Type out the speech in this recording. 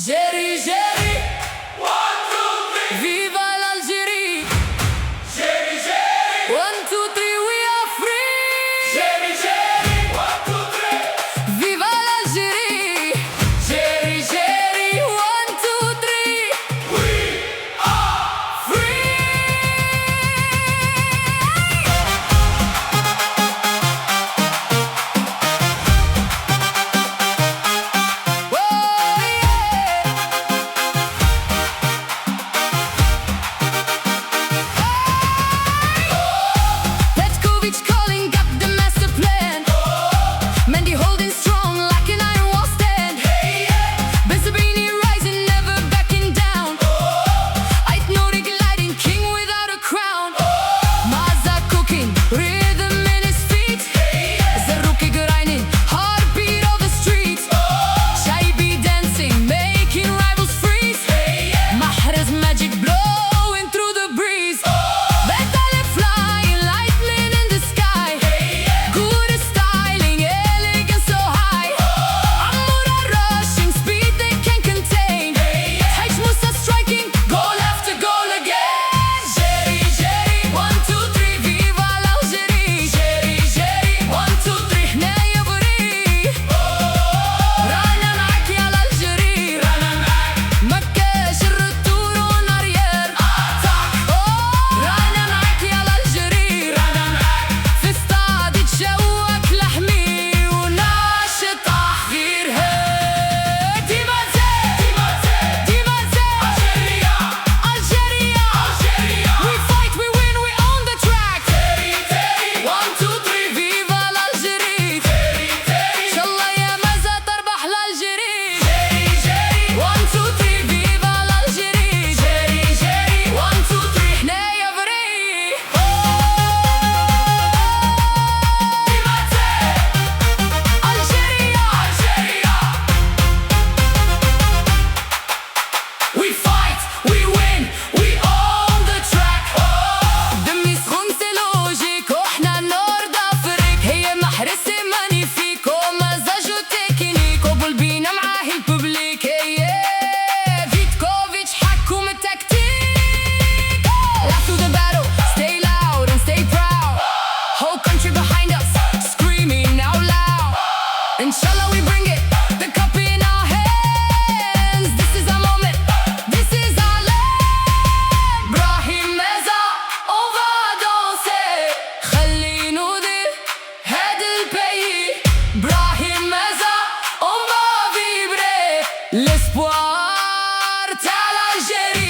Géry, géry, 1, 2, 3. Viva l'Algérie. Géry, géry, 1, 2, 3, we are free. Géry, géry, 1, 2, 3. Viva l'Algérie. Géry, géry, 1, 2, 3. We are free. Petkovic calling up the master plan. Mendy holding strong like an iron wall stand. Ben Sabini rising, never backing down. Ait Nouri gliding, king without a crown. Maza cooking, rhythm in his feet. Zarouki grinding, heartbeat of the streets. Shaibi dancing, making rivals freeze. Mahrez magic blowing through the breeze. Betale flying, lightning in the sky. Good styling, elegance so high. Amura rushing, speed they can't contain. Haj Musa striking, goal after goal again. Géry, géry, 1, 2, 3, viva l'Algérie. Géry, géry, 1, 2, 3, حنايا بري. رانا معاك يا الألجيري، رانا معاك. مكاش الرتور ونارير. رانا معاك يا الألجيري، رانا معاك. في استاد تشوك لحمي وناشط تحضير هيك. ديما زين، ديما زين. ألجيريا، we fight, we win, we own the track. 1, 2, 3, viva l'Algérie. إن شاء الله يا مازا تربح l'Algérie. 1, 2, 3, viva l'Algérie. 1, 2, 3, حنايا فري. ديما زين. ألجيريا. We fight, we win, we own the track. دمي سخون سي لوجيك وحنا نورد افريك. هي محرسة مانيفيك ومزاجو تكنيك وبالبينا معاه الببليك. فيتكوفيتش حكم التكتيك. Laugh through the battle, stay loud and stay proud. Whole country behind us, screaming out loud. Inshallah we bring it, the cup in our hands. This is our moment, this is our land. Brahim Meza, on va danser. خلي نودر هذا الباي. Brahim Meza, on va vibrer. L'espoir تاع l'Algérie.